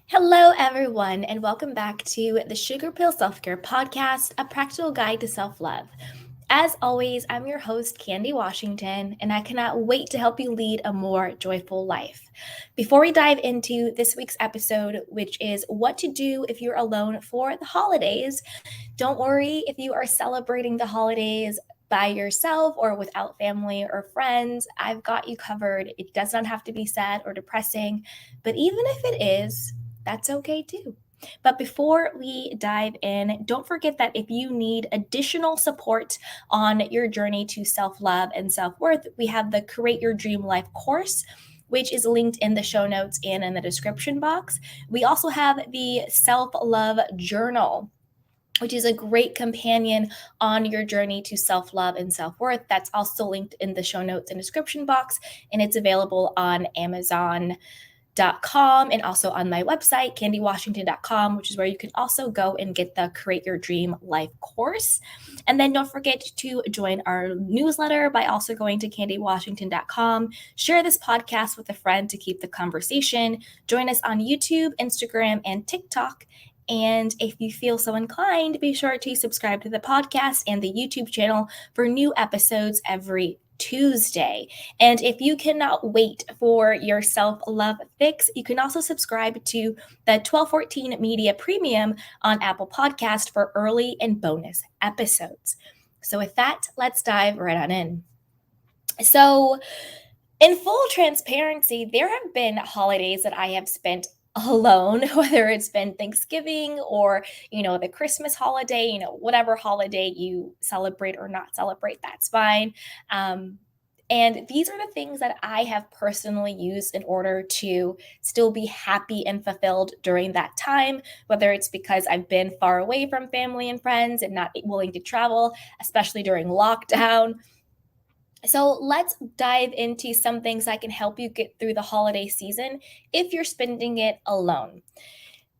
Hello, everyone, and welcome back to the Sugar Pill Self Care Podcast, a practical guide to self love. As always, I'm your host, Candy Washington, and I cannot wait to help you lead a more joyful life. Before we dive into this week's episode, which is what to do if you're alone for the holidays, don't worry if you are celebrating the holidays by yourself or without family or friends. I've got you covered. It does not have to be sad or depressing, but even if it is, that's okay too. But before we dive in, don't forget that if you need additional support on your journey to self love and self worth, we have the Create Your Dream Life course, which is linked in the show notes and in the description box. We also have the Self Love Journal, which is a great companion on your journey to self love and self worth. That's also linked in the show notes and description box, and it's available on Amazon.com and also on my website, candywashington.com, which is where you can also go and get the Create Your Dream Life course. And then don't forget to join our newsletter by also going to candywashington.com. Share this podcast with a friend to keep the conversation. Join us on YouTube, Instagram, and TikTok. And if you feel so inclined, be sure to subscribe to the podcast and the YouTube channel for new episodes every Tuesday. And if you cannot wait for your self-love fix, you can also subscribe to the 1214 Media Premium on Apple Podcast for early and bonus episodes. So with that, let's dive right on in. So in full transparency, there have been holidays that I have spent alone, whether it's been Thanksgiving or, the Christmas holiday, whatever holiday you celebrate or not celebrate, that's fine. And these are the things that I have personally used in order to still be happy and fulfilled during that time, whether it's because I've been far away from family and friends and not willing to travel, especially during lockdown. So let's dive into some things that can help you get through the holiday season if you're spending it alone.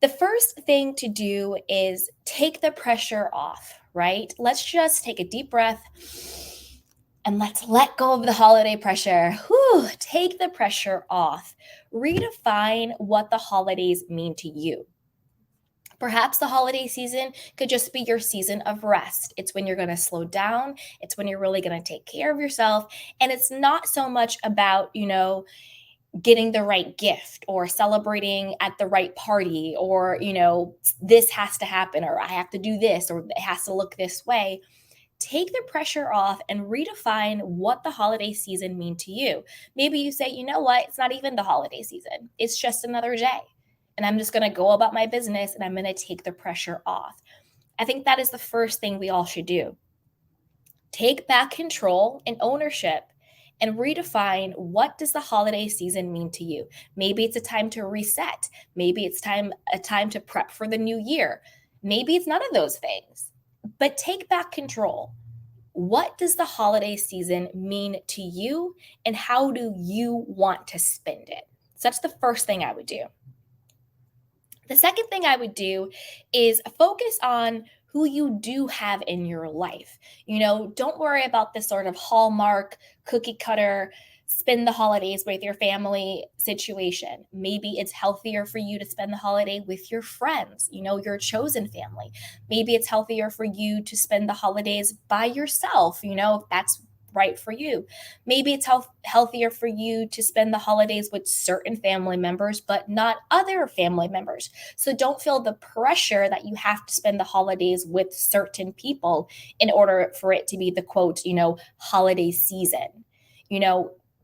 The first thing to do is take the pressure off, right? Let's just take a deep breath and let's let go of the holiday pressure. Whew, take the pressure off. Redefine what the holidays mean to you. Perhaps the holiday season could just be your season of rest. It's when you're going to slow down. It's when you're really going to take care of yourself. And it's not so much about, getting the right gift or celebrating at the right party or, this has to happen or I have to do this or it has to look this way. Take the pressure off and redefine what the holiday season mean to you. Maybe you say, you know what? It's not even the holiday season. It's just another day. And I'm just going to go about my business and I'm going to take the pressure off. I think that is the first thing we all should do. Take back control and ownership and redefine what does the holiday season mean to you. Maybe it's a time to reset. Maybe it's a time to prep for the new year. Maybe it's none of those things. But take back control. What does the holiday season mean to you and how do you want to spend it? So that's the first thing I would do. The second thing I would do is focus on who you do have in your life. Don't worry about this sort of Hallmark cookie cutter spend the holidays with your family situation. Maybe it's healthier for you to spend the holiday with your friends, your chosen family. Maybe it's healthier for you to spend the holidays by yourself, if that's right for you. Maybe it's healthier for you to spend the holidays with certain family members, but not other family members. So don't feel the pressure that you have to spend the holidays with certain people in order for it to be the quote, holiday season.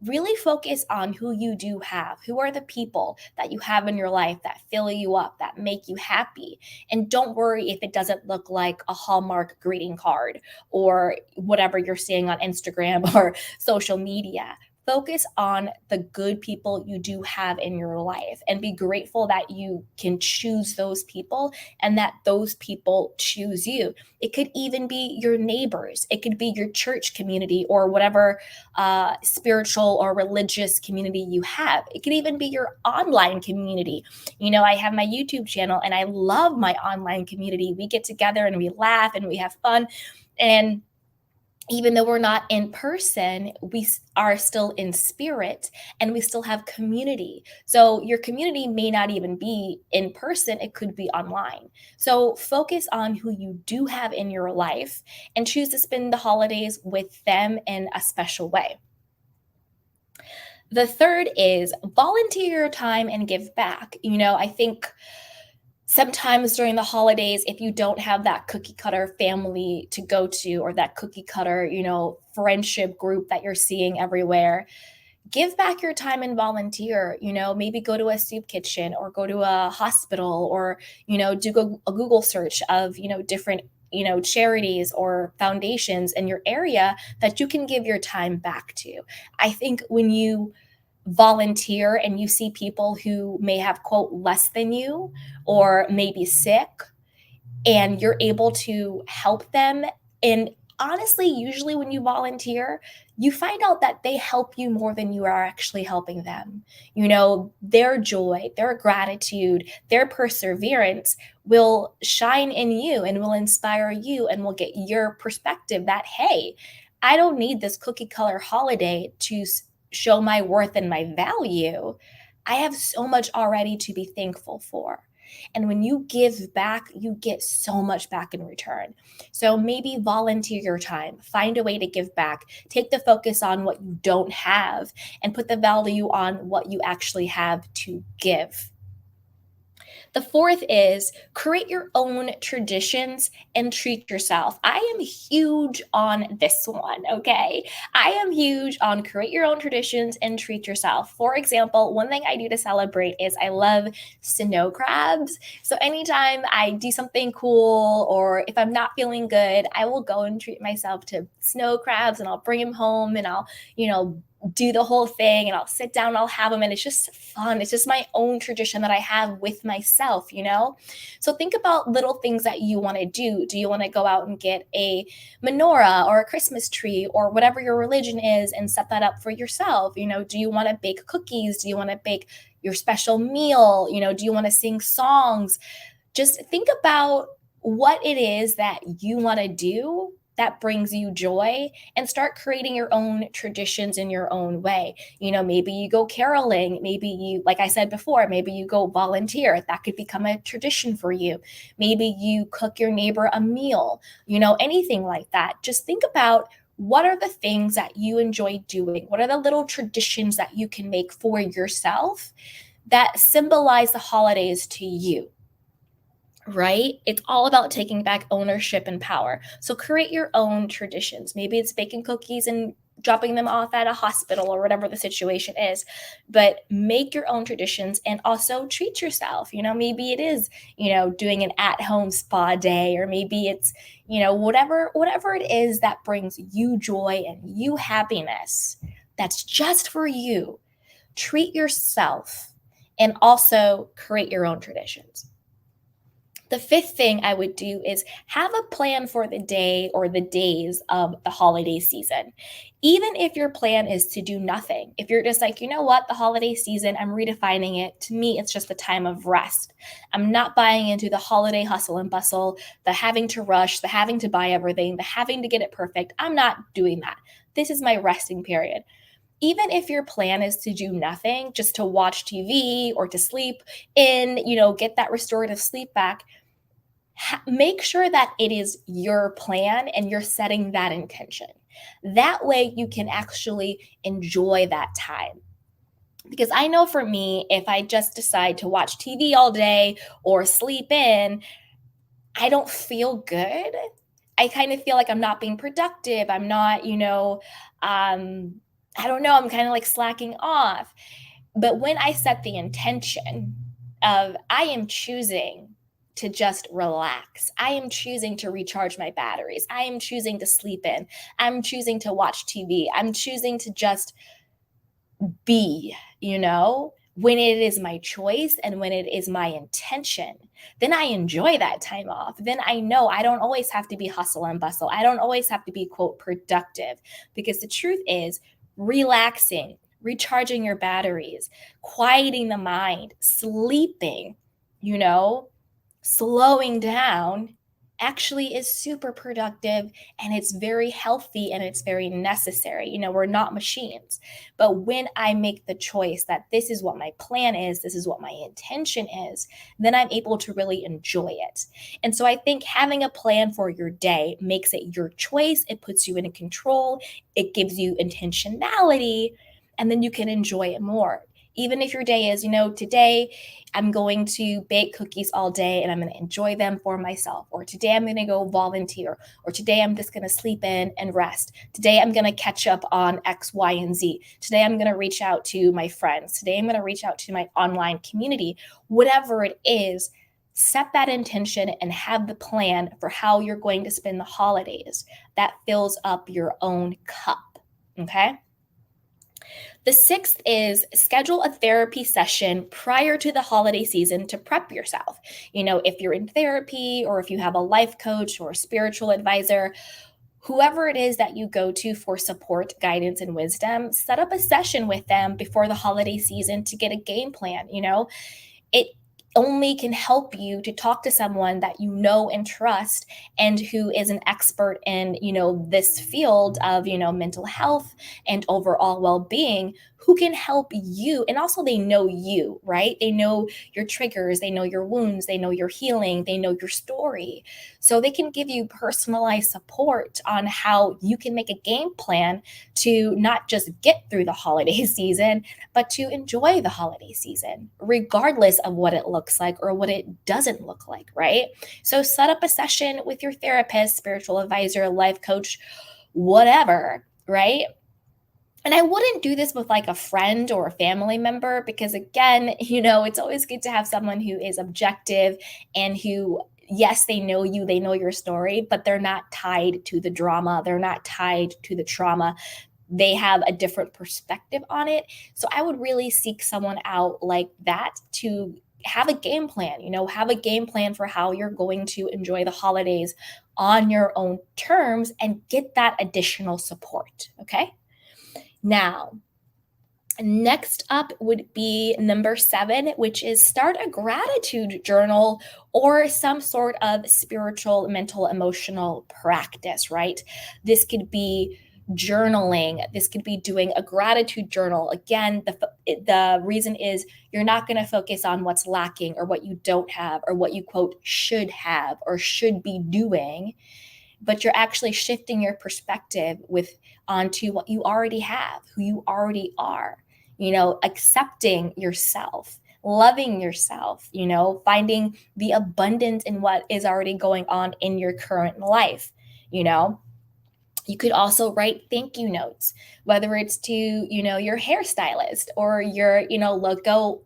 Really focus on who you do have. Who are the people that you have in your life that fill you up, that make you happy? And don't worry if it doesn't look like a Hallmark greeting card or whatever you're seeing on Instagram or social media. Focus on the good people you do have in your life and be grateful that you can choose those people and that those people choose you. It could even be your neighbors. It could be your church community or whatever spiritual or religious community you have. It could even be your online community. I have my YouTube channel and I love my online community. We get together and we laugh and we have fun. And even though we're not in person, we are still in spirit and we still have community. So your community may not even be in person, it could be online. So focus on who you do have in your life and choose to spend the holidays with them in a special way. The third is volunteer your time and give back. I think sometimes during the holidays, if you don't have that cookie cutter family to go to or that cookie cutter, friendship group that you're seeing everywhere, give back your time and volunteer. Maybe go to a soup kitchen or go to a hospital, or do a Google search of different charities or foundations in your area that you can give your time back to. I think when you volunteer and you see people who may have, quote, less than you or maybe sick, and you're able to help them. And honestly, usually when you volunteer, you find out that they help you more than you are actually helping them. Their joy, their gratitude, their perseverance will shine in you and will inspire you and will get your perspective that, hey, I don't need this cookie color holiday to show my worth and my value. I have so much already to be thankful for. And when you give back, you get so much back in return. So maybe volunteer your time, find a way to give back, take the focus on what you don't have, and put the value on what you actually have to give. The fourth is create your own traditions and treat yourself. I am huge on this one, okay? I am huge on create your own traditions and treat yourself. For example, one thing I do to celebrate is I love snow crabs. So anytime I do something cool, or if I'm not feeling good, I will go and treat myself to snow crabs, and I'll bring them home, and I'll, do the whole thing, and I'll sit down and I'll have them, and it's just fun. It's just my own tradition that I have with myself. So think about little things that you want to do. Do you want to go out and get a menorah or a Christmas tree or whatever your religion is and set that up for yourself? Do you want to bake cookies? Do you want to bake your special meal? Do you want to sing songs? Just think about what it is that you want to do that brings you joy, and start creating your own traditions in your own way. Maybe you go caroling, maybe you, like I said before, maybe you go volunteer. That could become a tradition for you. Maybe you cook your neighbor a meal, anything like that. Just think about what are the things that you enjoy doing? What are the little traditions that you can make for yourself that symbolize the holidays to you? Right? It's all about taking back ownership and power. So create your own traditions. Maybe it's baking cookies and dropping them off at a hospital or whatever the situation is, but make your own traditions and also treat yourself. Maybe it is, doing an at-home spa day, or maybe it's, whatever it is that brings you joy and you happiness. That's just for you. Treat yourself and also create your own traditions. The fifth thing I would do is have a plan for the day or the days of the holiday season. Even if your plan is to do nothing, if you're just like, the holiday season, I'm redefining it. To me, it's just a time of rest. I'm not buying into the holiday hustle and bustle, the having to rush, the having to buy everything, the having to get it perfect. I'm not doing that. This is my resting period. Even if your plan is to do nothing, just to watch TV or to sleep in, get that restorative sleep back, make sure that it is your plan and you're setting that intention. That way you can actually enjoy that time. Because I know for me, if I just decide to watch TV all day or sleep in, I don't feel good. I kind of feel like I'm not being productive. I'm not, I don't know, I'm kind of like slacking off. But when I set the intention of I am choosing to just relax, I am choosing to recharge my batteries, I am choosing to sleep in, I'm choosing to watch TV, I'm choosing to just be, when it is my choice and when it is my intention, then I enjoy that time off. Then I know I don't always have to be hustle and bustle. I don't always have to be, quote, productive, because the truth is relaxing, recharging your batteries, quieting the mind, sleeping, slowing down, actually is super productive and it's very healthy and it's very necessary. We're not machines. But when I make the choice that this is what my plan is, this is what my intention is, then I'm able to really enjoy it. And so I think having a plan for your day makes it your choice. It puts you in control, it gives you intentionality, and then you can enjoy it more. Even if your day is, today I'm going to bake cookies all day and I'm going to enjoy them for myself. Or today I'm going to go volunteer. Or today I'm just going to sleep in and rest. Today I'm going to catch up on X, Y, and Z. Today I'm going to reach out to my friends. Today I'm going to reach out to my online community. Whatever it is, set that intention and have the plan for how you're going to spend the holidays. That fills up your own cup. Okay? The sixth is schedule a therapy session prior to the holiday season to prep yourself. If you're in therapy or if you have a life coach or a spiritual advisor, whoever it is that you go to for support, guidance, and wisdom, set up a session with them before the holiday season to get a game plan. It only can help you to talk to someone that you know and trust and who is an expert in this field of mental health and overall well-being, who can help you. And also they know you, right? They know your triggers, they know your wounds, they know your healing, they know your story. So they can give you personalized support on how you can make a game plan to not just get through the holiday season, but to enjoy the holiday season, regardless of what it looks like or what it doesn't look like, right? So set up a session with your therapist, spiritual advisor, life coach, whatever, right? And I wouldn't do this with like a friend or a family member because, again, it's always good to have someone who is objective and who, yes, they know you, they know your story, but they're not tied to the drama. They're not tied to the trauma. They have a different perspective on it. So I would really seek someone out like that to have a game plan, have a game plan for how you're going to enjoy the holidays on your own terms and get that additional support. Okay. Now, next up would be number 7, which is start a gratitude journal or some sort of spiritual, mental, emotional practice, right? This could be journaling. This could be doing a gratitude journal. Again, the reason is you're not going to focus on what's lacking or what you don't have or what you, quote, should have or should be doing, but you're actually shifting your perspective onto what you already have, who you already are, accepting yourself, loving yourself, finding the abundance in what is already going on in your current life. You could also write thank you notes, whether it's to, your hairstylist or your,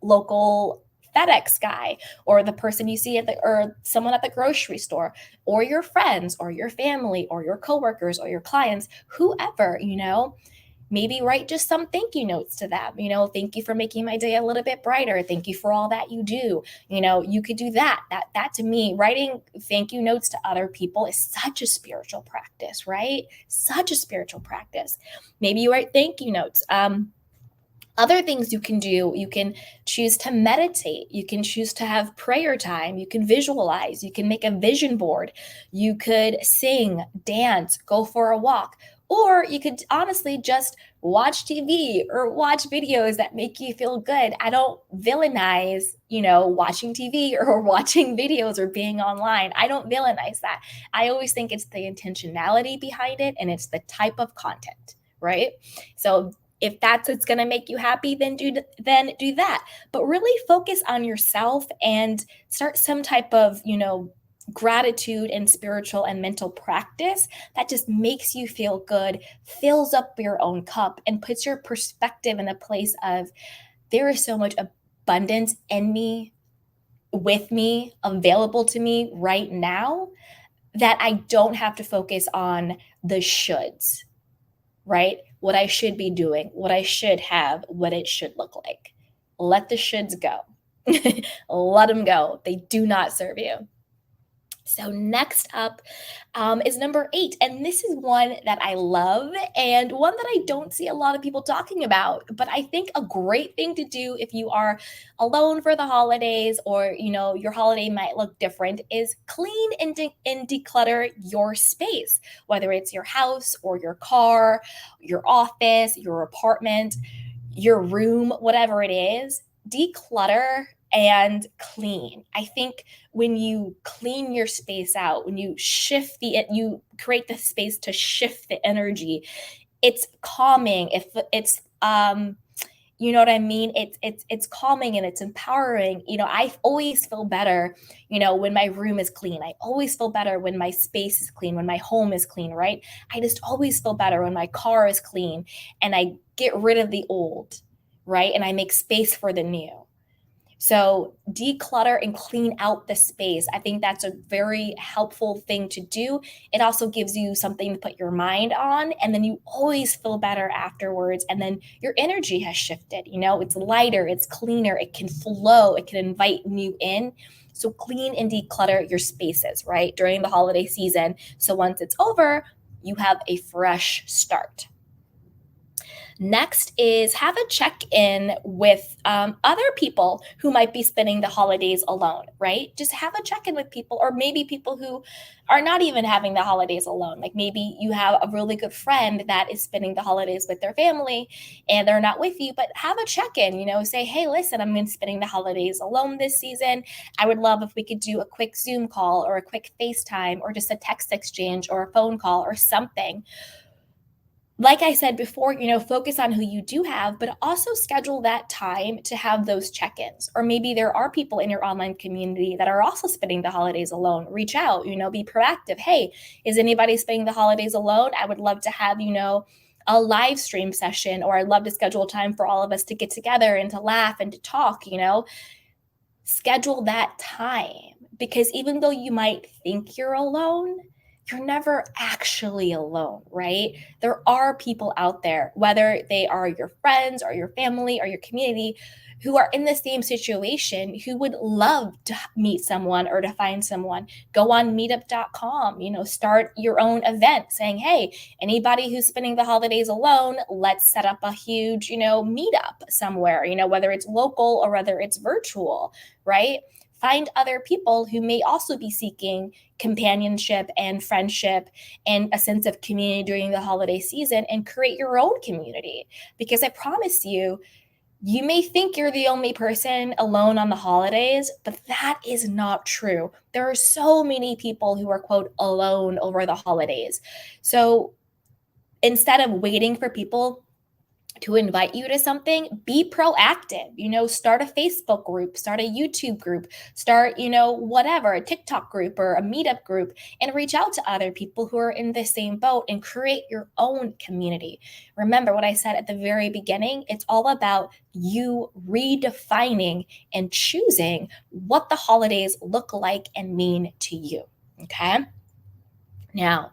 local FedEx guy or the person you see or someone at the grocery store or your friends or your family or your coworkers or your clients, whoever, maybe write just some thank you notes to them. Thank you for making my day a little bit brighter. Thank you for all that you do. You could do that. That to me, writing thank you notes to other people is such a spiritual practice, right? Such a spiritual practice. Maybe you write thank you notes. Other things you can do, you can choose to meditate. You can choose to have prayer time. You can visualize. You can make a vision board. You could sing, dance, go for a walk. Or you could honestly just watch TV or watch videos that make you feel good. I don't villainize, watching TV or watching videos or being online. I don't villainize that. I always think it's the intentionality behind it and it's the type of content, right? So if that's what's going to make you happy, then do that. But really focus on yourself and start some type of, gratitude and spiritual and mental practice that just makes you feel good, fills up your own cup, and puts your perspective in a place of there is so much abundance in me, with me, available to me right now that I don't have to focus on the shoulds, right? What I should be doing, what I should have, what it should look like. Let the shoulds go. Let them go. They do not serve you. So next up is number 8, and this is one that I love and one that I don't see a lot of people talking about. But I think a great thing to do if you are alone for the holidays, or your holiday might look different, is clean and declutter your space, whether it's your house or your car, your office, your apartment, your room, whatever it is. Declutter and clean. I think when you clean your space out, when you you create the space to shift the energy, it's calming. If it's you know what I mean? It's calming and it's empowering. I always feel better, when my room is clean. I always feel better when my space is clean, when my home is clean, right? I just always feel better when my car is clean and I get rid of the old, right? And I make space for the new. So declutter and clean out the space. I think that's a very helpful thing to do. It also gives you something to put your mind on, and then you always feel better afterwards. And then your energy has shifted. It's lighter, it's cleaner, it can flow, it can invite new in. So clean and declutter your spaces, right? During the holiday season. So once it's over, you have a fresh start. Next is have a check in with other people who might be spending the holidays alone, right? Just have a check in with people, or maybe people who are not even having the holidays alone. Like maybe you have a really good friend that is spending the holidays with their family and they're not with you, but have a check in, say, hey, listen, I'm spending the holidays alone this season. I would love if we could do a quick Zoom call or a quick FaceTime or just a text exchange or a phone call or something. Like I said before, focus on who you do have, but also schedule that time to have those check-ins. Or maybe there are people in your online community that are also spending the holidays alone. Reach out, be proactive. Hey, is anybody spending the holidays alone? I would love to have, a live stream session, or I'd love to schedule time for all of us to get together and to laugh and to talk, Schedule that time, because even though you might think you're alone, you're never actually alone, right? There are people out there, whether they are your friends or your family or your community, who are in the same situation, who would love to meet someone or to find someone. Go on meetup.com, start your own event saying, hey, anybody who's spending the holidays alone, let's set up a huge, meetup somewhere, whether it's local or whether it's virtual, right? Find other people who may also be seeking companionship and friendship and a sense of community during the holiday season, and create your own community. Because I promise you, you may think you're the only person alone on the holidays, but that is not true. There are so many people who are, quote, alone over the holidays. So instead of waiting for people to invite you to something, be proactive. Start a Facebook group, start a YouTube group, start, whatever, a TikTok group or a meetup group, and reach out to other people who are in the same boat and create your own community. Remember what I said at the very beginning, it's all about you redefining and choosing what the holidays look like and mean to you. Okay. Now,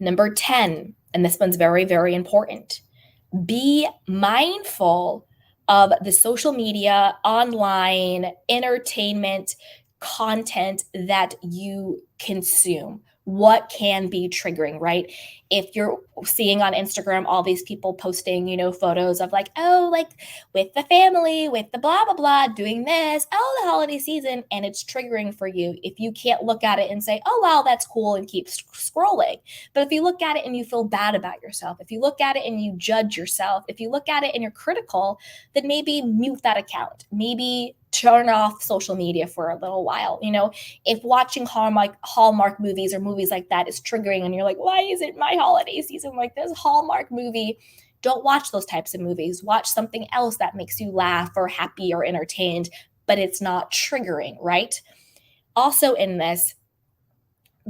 number 10, and this one's very, very important. Be mindful of the social media, online entertainment content that you consume. What can be triggering, right? If you're seeing on Instagram all these people posting, photos of like, oh, like with the family, with the blah, blah, blah, doing this, oh, the holiday season, and it's triggering for you. If you can't look at it and say, oh, wow, that's cool, and keep scrolling. But if you look at it and you feel bad about yourself, if you look at it and you judge yourself, if you look at it and you're critical, then maybe mute that account. Maybe turn off social media for a little while. If watching Hallmark movies or movies like that is triggering and you're like, why isn't my holiday season like this Hallmark movie? Don't watch those types of movies. Watch something else that makes you laugh or happy or entertained, but it's not triggering, right? Also in this,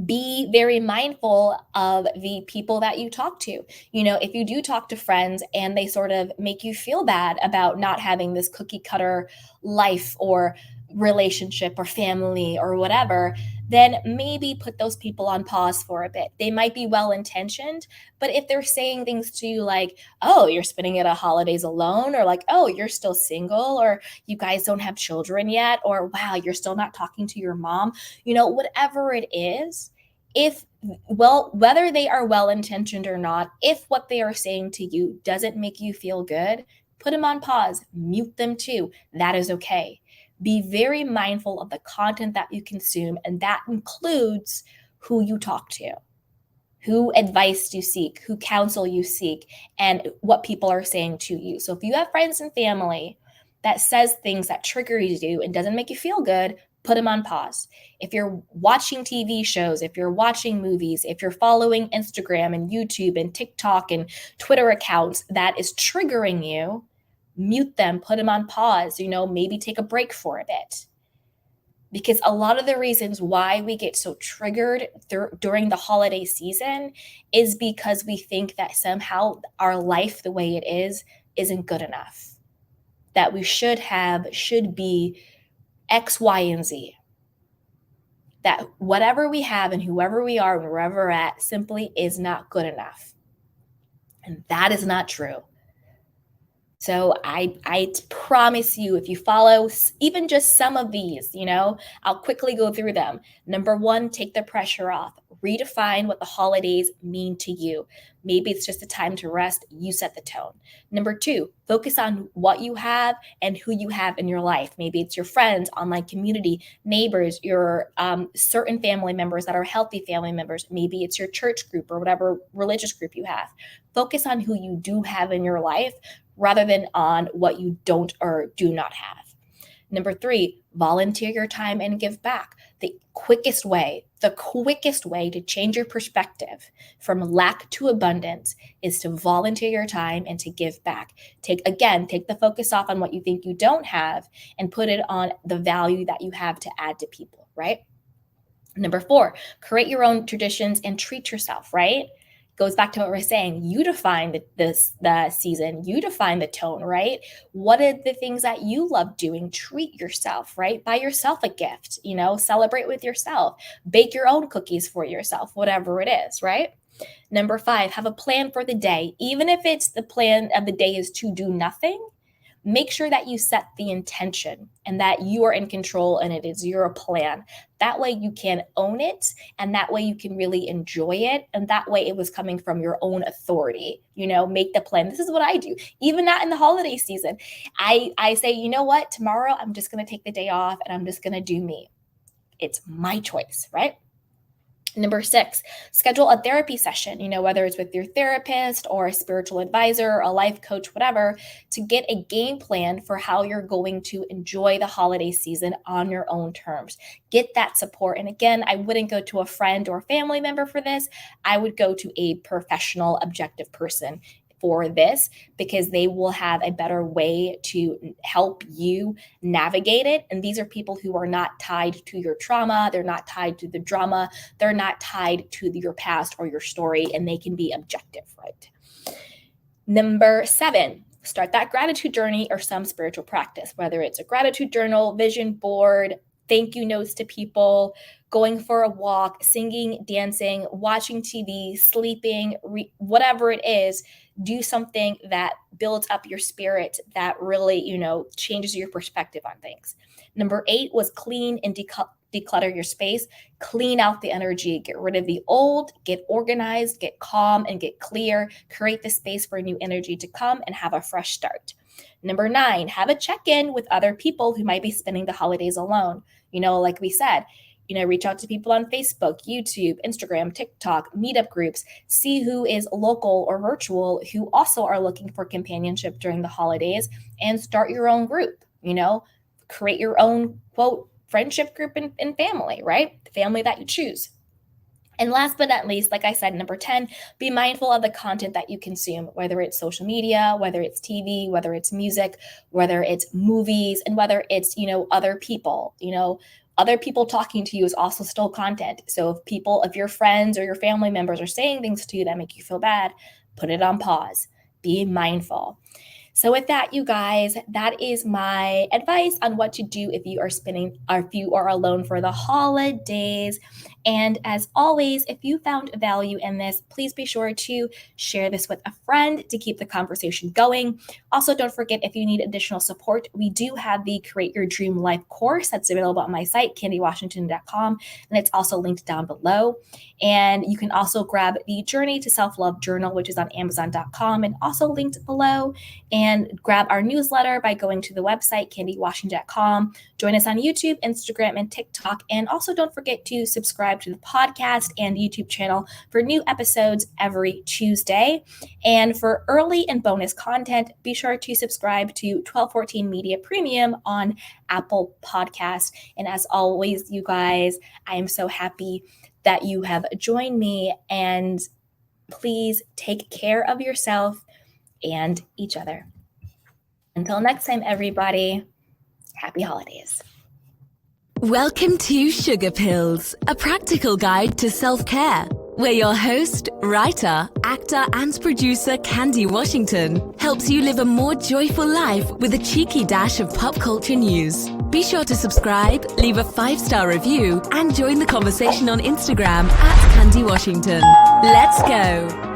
be very mindful of the people that you talk to. If you do talk to friends and they sort of make you feel bad about not having this cookie cutter life, or relationship or family or whatever, then maybe put those people on pause for a bit. They might be well intentioned, but if they're saying things to you like, oh, you're spending it at holidays alone, or like, oh, you're still single, or you guys don't have children yet, or wow, you're still not talking to your mom, whatever it is, whether they are well intentioned or not, if what they are saying to you doesn't make you feel good, put them on pause, mute them too. That is okay. Be very mindful of the content that you consume, and that includes who you talk to, who advice you seek, who counsel you seek, and what people are saying to you. So if you have friends and family that says things that trigger you and doesn't make you feel good, put them on pause. If you're watching TV shows, if you're watching movies, if you're following Instagram and YouTube and TikTok and Twitter accounts that is triggering you, mute them, put them on pause, maybe take a break for a bit. Because a lot of the reasons why we get so triggered during the holiday season is because we think that somehow our life the way it is isn't good enough. That we should be X, Y, and Z. That whatever we have and whoever we are, wherever we're at, simply is not good enough. And that is not true. So I promise you, if you follow even just some of these, I'll quickly go through them. Number 1, take the pressure off. Redefine what the holidays mean to you. Maybe it's just a time to rest. You set the tone. Number 2, focus on what you have and who you have in your life. Maybe it's your friends, online community, neighbors, your certain family members that are healthy family members. Maybe it's your church group or whatever religious group you have. Focus on who you do have in your life rather than on what you don't or do not have. Number 3, volunteer your time and give back. The quickest way to change your perspective from lack to abundance is to volunteer your time and to give back. Take the focus off on what you think you don't have and put it on the value that you have to add to people, right? Number 4, create your own traditions and treat yourself, right? Goes back to what we're saying. You define the season. You define the tone, right? What are the things that you love doing? Treat yourself, right? Buy yourself a gift, celebrate with yourself. Bake your own cookies for yourself, whatever it is, right? Number 5, have a plan for the day. Even if it's the plan of the day is to do nothing, make sure that you set the intention and that you are in control and it is your plan. That way you can own it, and that way you can really enjoy it. And that way it was coming from your own authority. Make the plan. This is what I do. Even not in the holiday season. I say, you know what? Tomorrow I'm just going to take the day off and I'm just going to do me. It's my choice, right? Number 6, schedule a therapy session, whether it's with your therapist or a spiritual advisor, a life coach, whatever, to get a game plan for how you're going to enjoy the holiday season on your own terms. Get that support. And again, I wouldn't go to a friend or family member for this. I would go to a professional, objective person for this, because they will have a better way to help you navigate it. And these are people who are not tied to your trauma. They're not tied to the drama. They're not tied to your past or your story, and they can be objective, right? Number 7, start that gratitude journey or some spiritual practice, whether it's a gratitude journal, vision board, thank you notes to people, going for a walk, singing, dancing, watching TV, sleeping, whatever it is. Do something that builds up your spirit, that really, changes your perspective on things. Number 8 was clean and declutter your space. Clean out the energy. Get rid of the old, get organized, get calm, and get clear. Create the space for new energy to come and have a fresh start. Number 9, have a check-in with other people who might be spending the holidays alone. Like we said, reach out to people on Facebook, YouTube, Instagram, TikTok, meetup groups, see who is local or virtual who also are looking for companionship during the holidays, and start your own group, create your own, quote, friendship group and family, right? The family that you choose. And last but not least, like I said, number 10, be mindful of the content that you consume, whether it's social media, whether it's TV, whether it's music, whether it's movies, and whether it's, other people, other people talking to you is also still content. So if your friends or your family members are saying things to you that make you feel bad, put it on pause. Be mindful. So with that, you guys, that is my advice on what to do if you are alone for the holidays. And as always, if you found value in this, please be sure to share this with a friend to keep the conversation going. Also, don't forget, if you need additional support, we do have the Create Your Dream Life course that's available on my site, candywashington.com, and it's also linked down below. And you can also grab the Journey to Self-Love Journal, which is on Amazon.com and also linked below. And grab our newsletter by going to the website, candywashington.com. Join us on YouTube, Instagram, and TikTok. And also don't forget to subscribe to the podcast and YouTube channel for new episodes every Tuesday. And for early and bonus content, be sure to subscribe to 1214 Media Premium on Apple Podcasts. And as always, you guys, I am so happy that you have joined me, and please take care of yourself and each other. Until next time, everybody, happy holidays. Welcome to Sugar Pills, a practical guide to self-care, where your host, writer, actor, and producer Candy Washington helps you live a more joyful life with a cheeky dash of pop culture news. Be sure to subscribe, leave a 5-star review, and join the conversation on Instagram @Candy Washington. Let's go!